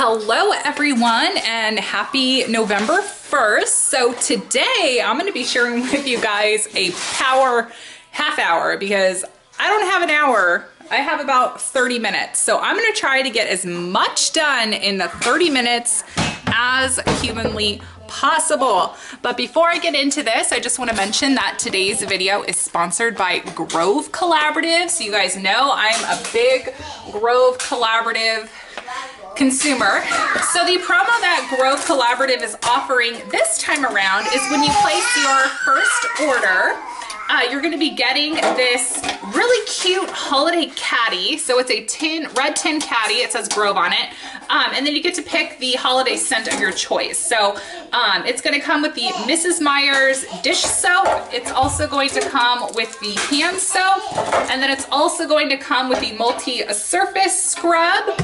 Hello everyone and happy November 1st. So today I'm going to be sharing with you guys a power half hour because I don't have an hour. I have about 30 minutes. So I'm going to try to get as much done in the 30 minutes as humanly possible. But before I get into this, I just want to mention that today's video is sponsored by Grove Collaborative. So you guys know I'm a big Grove Collaborative consumer. So the promo that Grove Collaborative is offering this time around is when you place your first order, you're going to be getting this really cute holiday caddy. So it's a red tin caddy. It says Grove on it. And then you get to pick the holiday scent of your choice. So it's going to come with the Mrs Meyers dish soap. It's also going to come with the hand soap. And then it's also going to come with the multi-surface scrub.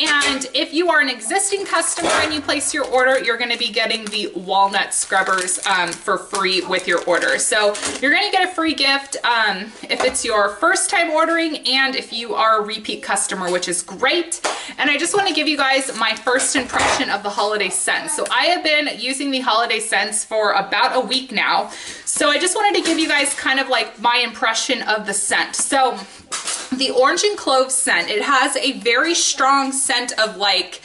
And if you are an existing customer and you place your order, you're going to be getting the walnut scrubbers for free with your order. So you're going to get a free gift if it's your first time ordering and if you are a repeat customer, which is great. And I just want to give you guys my first impression of the holiday scents. So I have been using the holiday scents for about a week now. So I just wanted to give you guys kind of like my impression of the scent. So the orange and clove scent, it has a very strong scent of like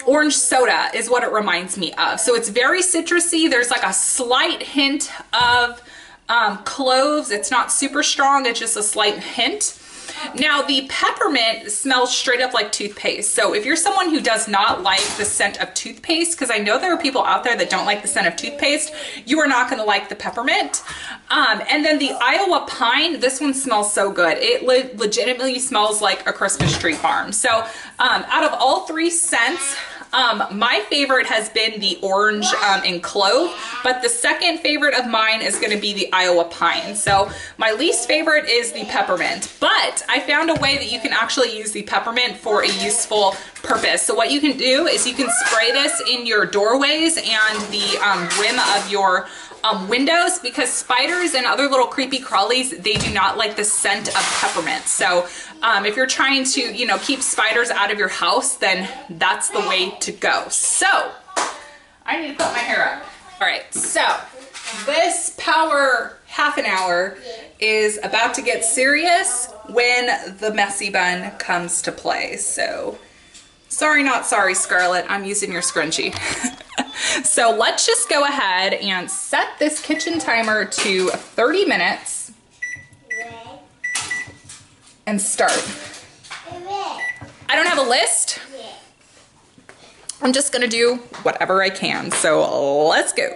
orange soda is what it reminds me of. So it's very citrusy. There's like a slight hint of cloves. It's not super strong. It's just a slight hint. Now the peppermint smells straight up like toothpaste. So if you're someone who does not like the scent of toothpaste, because I know there are people out there that don't like the scent of toothpaste, you are not going to like the peppermint. And then the Iowa pine, this one smells so good. It legitimately smells like a Christmas tree farm. So out of all three scents, my favorite has been the orange and clove, but the second favorite of mine is going to be the Iowa pine. So my least favorite is the peppermint, but I found a way that you can actually use the peppermint for a useful purpose. So what you can do is you can spray this in your doorways and the rim of your windows, because spiders and other little creepy crawlies, they do not like the scent of peppermint. So if you're trying to, you know, keep spiders out of your house, then that's the way to go. So I need to put my hair up. All right, so this power half an hour is about to get serious when the messy bun comes to play. So sorry, not sorry, Scarlett, I'm using your scrunchie. So let's just go ahead and set this kitchen timer to 30 minutes and start. I don't have a list. I'm just gonna do whatever I can. So let's go.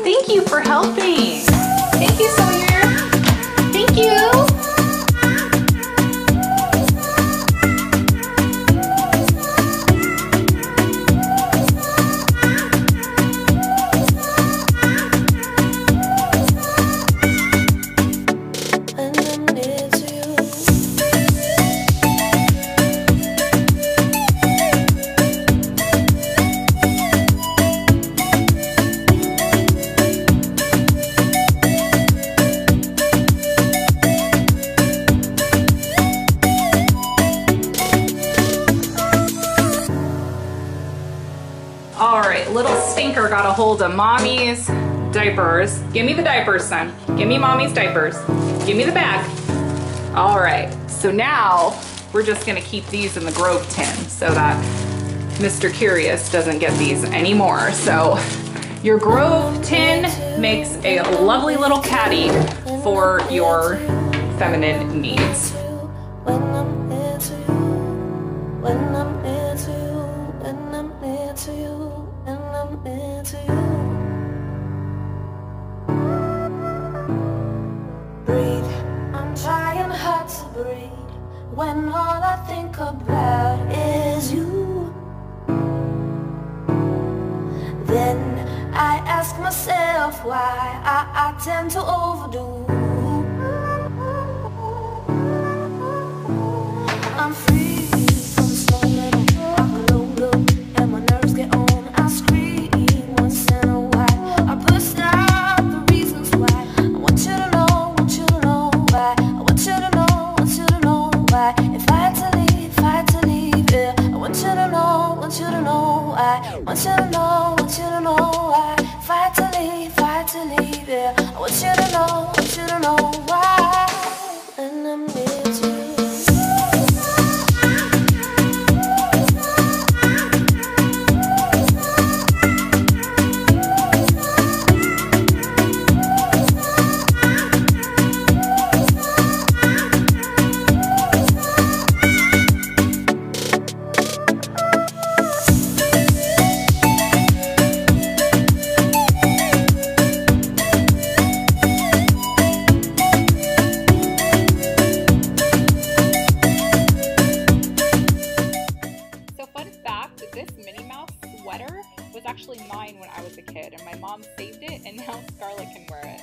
Thank you for helping. Thank you, Sawyer. Thank you. All right, little stinker got a hold of mommy's diapers. Give me the diapers, son. Give me mommy's diapers. Give me the bag. All right, so now we're just gonna keep these in the Grove tin so that Mr. Curious doesn't get these anymore. So Your Grove tin makes a lovely little caddy for your feminine needs. When I'm into you, when I'm into you, when I'm into you, when I'm into you. Breathe, I'm trying hard to breathe when all I think about is you. Then I ask myself why I tend to overdo. I'm free from this moment. I load up and my nerves get on. I scream once in a while. I bust out the reasons why. I want you to know, want you to know why. I want you to know, want you to know why. If I had to leave, yeah. I want you to know, want you to know why. I want you to know, want you to know why. If I had to leave, yeah. I want you to know why. And I'm with you. Actually mine when I was a kid, and my mom saved it, and now Scarlett can wear it.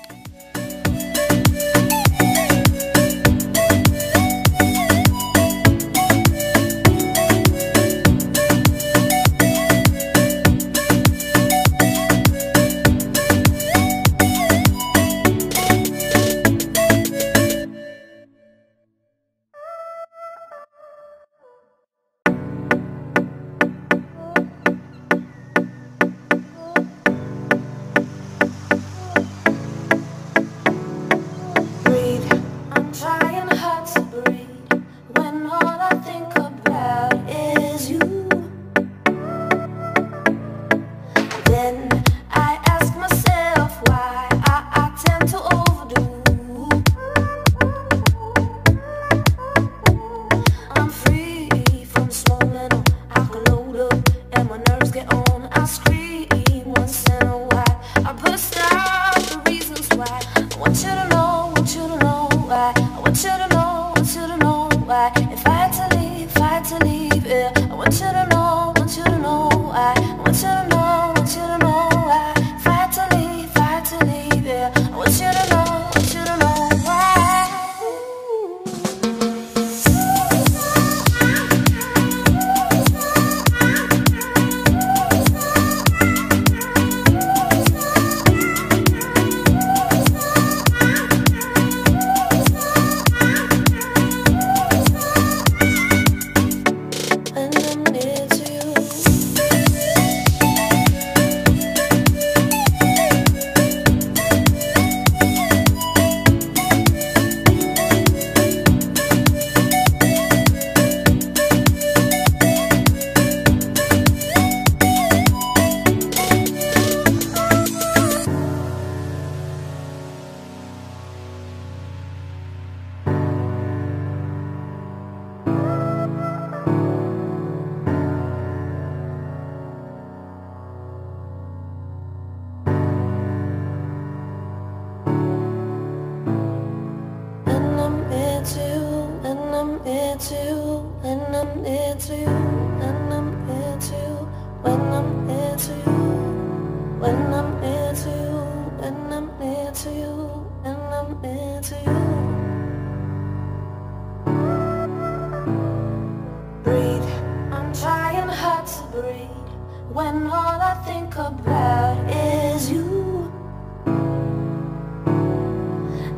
When all I think about is you,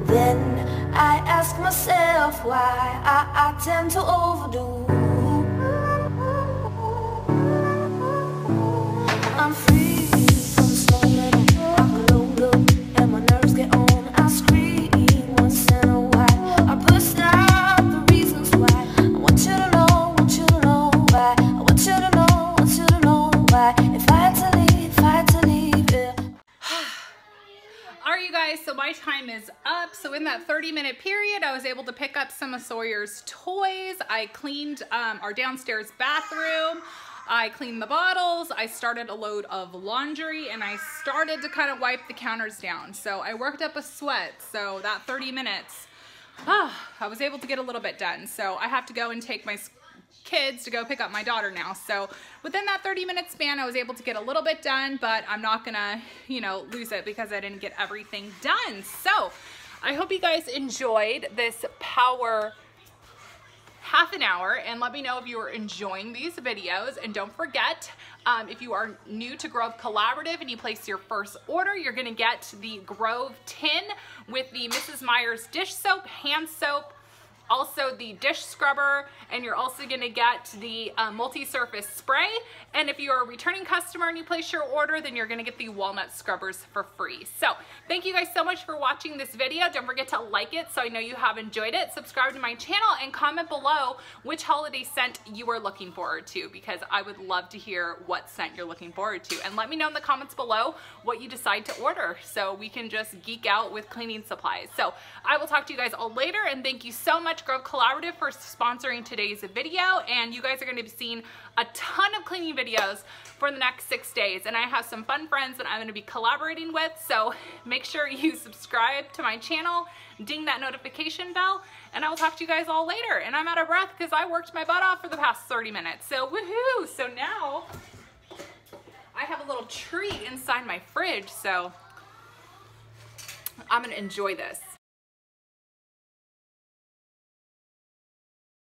then I ask myself why I tend to overdo. I'm free from this moment. I load up and my nerves get on. I scream once in a while. I bust out the reasons why. I want you to know, want you to know why. I want you to know, want you to know why. If I had to leave, yeah. guys, so my time is up. So in that 30-minute period, I was able to pick up some of Sawyer's toys. I cleaned our downstairs bathroom. I cleaned the bottles. I started a load of laundry, and I started to kind of wipe the counters down. So I worked up a sweat. So that 30 minutes, I was able to get a little bit done. So I have to go and take my kids to go pick up my daughter now. So within that 30-minute span, I was able to get a little bit done, but I'm not gonna, you know, lose it because I didn't get everything done. So I hope you guys enjoyed this power half an hour, and let me know if you are enjoying these videos. And don't forget, if you are new to Grove Collaborative and you place your first order, you're gonna get the Grove tin with the Mrs Meyers dish soap, hand soap, also the dish scrubber, and you're also gonna get the multi-surface spray. And if you're a returning customer and you place your order, then you're gonna get the walnut scrubbers for free. So thank you guys so much for watching this video. Don't forget to like it so I know you have enjoyed it. Subscribe to my channel and comment below which holiday scent you are looking forward to, because I would love to hear what scent you're looking forward to. And let me know in the comments below what you decide to order so we can just geek out with cleaning supplies. So I will talk to you guys all later, and thank you so much, Grove Collaborative, for sponsoring today's video. And you guys are going to be seeing a ton of cleaning videos for the next 6 days, and I have some fun friends that I'm going to be collaborating with, so make sure you subscribe to my channel, ding that notification bell, and I will talk to you guys all later. And I'm out of breath because I worked my butt off for the past 30 minutes, so woohoo! So now I have a little treat inside my fridge, so I'm going to enjoy this.